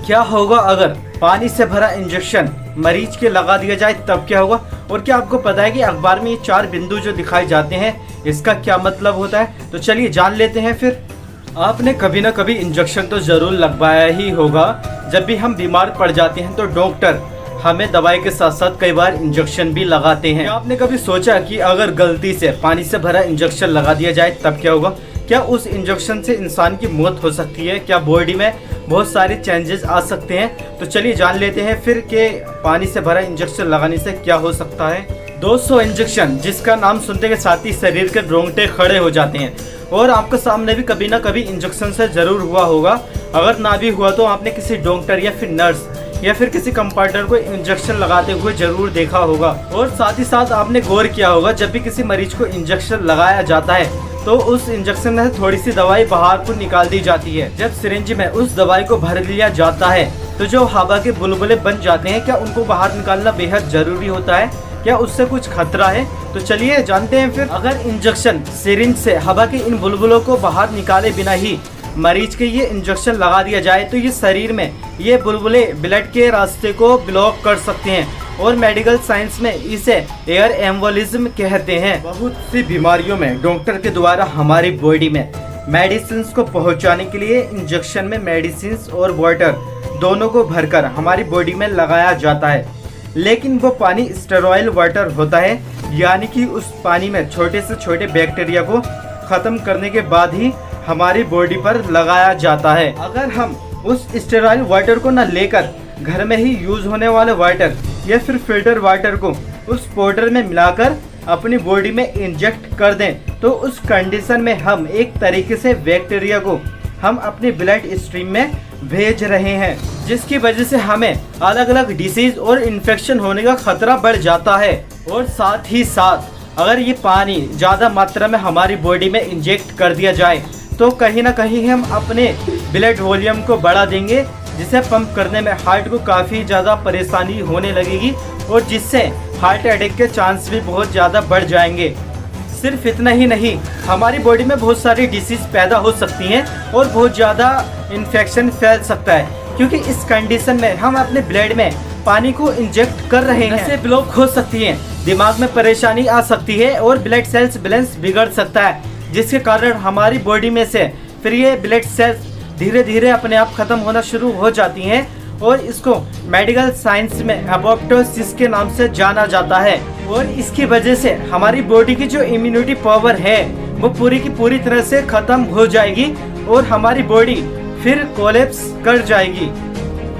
क्या होगा अगर पानी से भरा इंजेक्शन मरीज के लगा दिया जाए, तब क्या होगा? और क्या आपको पता है कि अखबार में ये 4 बिंदु जो दिखाए जाते हैं इसका क्या मतलब होता है? तो चलिए जान लेते हैं फिर। आपने कभी ना कभी इंजेक्शन तो जरूर लगवाया ही होगा। जब भी हम बीमार पड़ जाते हैं तो डॉक्टर हमें दवाई के साथ साथ कई बार इंजेक्शन भी लगाते हैं। आपने कभी सोचा कि अगर गलती से पानी से भरा इंजेक्शन लगा दिया जाए तब क्या होगा? क्या उस इंजेक्शन से इंसान की मौत हो सकती है? क्या बॉडी में बहुत सारे चेंजेस आ सकते हैं? तो चलिए जान लेते हैं फिर कि पानी से भरा इंजेक्शन लगाने से क्या हो सकता है। 200 इंजेक्शन, जिसका नाम सुनते के साथ ही शरीर के रोंगटे खड़े हो जाते हैं। और आपके सामने भी कभी ना कभी इंजेक्शन से जरूर हुआ होगा। अगर ना भी हुआ तो आपने किसी डॉक्टर या फिर नर्स या फिर किसी कंपाउंडर को इंजेक्शन लगाते हुए जरूर देखा होगा। और साथ ही साथ आपने गौर किया होगा, जब भी किसी मरीज को इंजेक्शन लगाया जाता है तो उस इंजेक्शन में से थोड़ी सी दवाई बाहर को निकाल दी जाती है। जब सिरिंज में उस दवाई को भर लिया जाता है तो जो हवा के बुलबुले बन जाते हैं, क्या उनको बाहर निकालना बेहद जरूरी होता है? क्या उससे कुछ खतरा है? तो चलिए जानते हैं फिर। अगर इंजेक्शन सिरिंज से हवा के इन बुलबुलों को बाहर निकाले बिना ही मरीज के ये इंजेक्शन लगा दिया जाए तो ये शरीर में ये बुलबुले ब्लड के रास्ते को ब्लॉक कर सकते हैं और मेडिकल साइंस में इसे एयर एम्बोलिज्म कहते हैं। बहुत सी बीमारियों में डॉक्टर के द्वारा हमारी बॉडी में मेडिसिन को पहुंचाने के लिए इंजेक्शन में मेडिसिन और वाटर दोनों को भरकर हमारी बॉडी में लगाया जाता है। लेकिन वो पानी स्टेरॉइल वाटर होता है, यानी कि उस पानी में छोटे से छोटे बैक्टीरिया को खत्म करने के बाद ही हमारी बॉडी पर लगाया जाता है। अगर हम उस स्टेरॉइल वाटर को न लेकर घर में ही यूज होने वाले वाटर या फिर फिल्टर वाटर को उस पाउडर में मिलाकर अपनी बॉडी में इंजेक्ट कर दें तो उस कंडीशन में हम एक तरीके से बैक्टीरिया को हम अपनी ब्लड स्ट्रीम में भेज रहे हैं, जिसकी वजह से हमें अलग अलग डिसीज और इन्फेक्शन होने का खतरा बढ़ जाता है। और साथ ही साथ अगर ये पानी ज़्यादा मात्रा में हमारी बॉडी में इंजेक्ट कर दिया जाए तो कहीं ना कहीं हम अपने ब्लड वॉल्यूम को बढ़ा देंगे, जिसे पंप करने में हार्ट को काफ़ी ज़्यादा परेशानी होने लगेगी और जिससे हार्ट अटैक के चांस भी बहुत ज़्यादा बढ़ जाएंगे। सिर्फ इतना ही नहीं, हमारी बॉडी में बहुत सारी डिसीज पैदा हो सकती हैं और बहुत ज़्यादा इन्फेक्शन फैल सकता है, क्योंकि इस कंडीशन में हम अपने ब्लड में पानी को इंजेक्ट कर रहे हैं। नसें ब्लॉक हो सकती हैं, दिमाग में परेशानी आ सकती है और ब्लड सेल्स बैलेंस बिगड़ सकता है, जिसके कारण हमारी बॉडी में से फिर ये ब्लड सेल्स धीरे धीरे अपने आप खत्म होना शुरू हो जाती हैं और इसको मेडिकल साइंस में एपोप्टोसिस के नाम से जाना जाता है। और इसकी वजह से हमारी बॉडी की जो इम्यूनिटी पावर है वो पूरी की पूरी तरह से खत्म हो जाएगी और हमारी बॉडी फिर कोलैप्स कर जाएगी।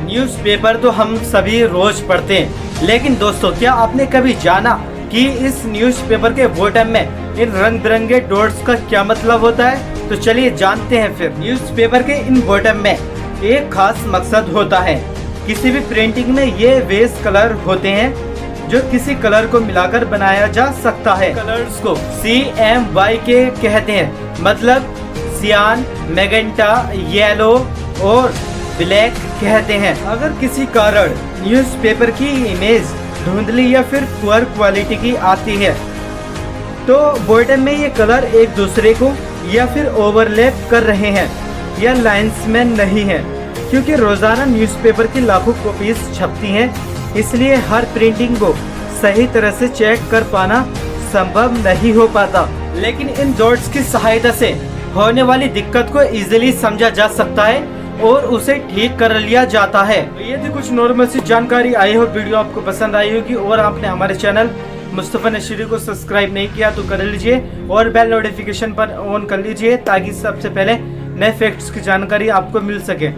न्यूज़पेपर तो हम सभी रोज पढ़ते हैं, लेकिन दोस्तों क्या आपने कभी जाना कि इस न्यूज़पेपर के बॉटम में इन रंग बिरंगे डॉट्स का क्या मतलब होता है? तो चलिए जानते हैं फिर। न्यूज़पेपर के इन बॉटम में एक खास मकसद होता है। किसी भी प्रिंटिंग में ये बेस कलर होते हैं जो किसी कलर को मिलाकर बनाया जा सकता है। कलर्स को CMYK कहते हैं, मतलब सियान, मैजेंटा, येलो और ब्लैक कहते हैं। अगर किसी कारण न्यूज़पेपर की इमेज धुंधली या फिर पुअर क्वालिटी की आती है तो बॉटम में ये कलर एक दूसरे को या फिर ओवरलैप कर रहे हैं या लाइंस में नहीं है, क्योंकि रोजाना न्यूज़पेपर की लाखों कॉपीज छपती हैं, इसलिए हर प्रिंटिंग को सही तरह से चेक कर पाना संभव नहीं हो पाता। लेकिन इन डॉट्स की सहायता से होने वाली दिक्कत को इजीली समझा जा सकता है और उसे ठीक कर लिया जाता है। ये थी कुछ नॉर्मल सी जानकारी। आई हो वीडियो आपको पसंद आई होगी और आपने हमारे चैनल मुस्तफा नशीरी को सब्सक्राइब नहीं किया तो कर लीजिए और बेल नोटिफिकेशन पर ऑन कर लीजिए ताकि सबसे पहले नए फैक्ट्स की जानकारी आपको मिल सके।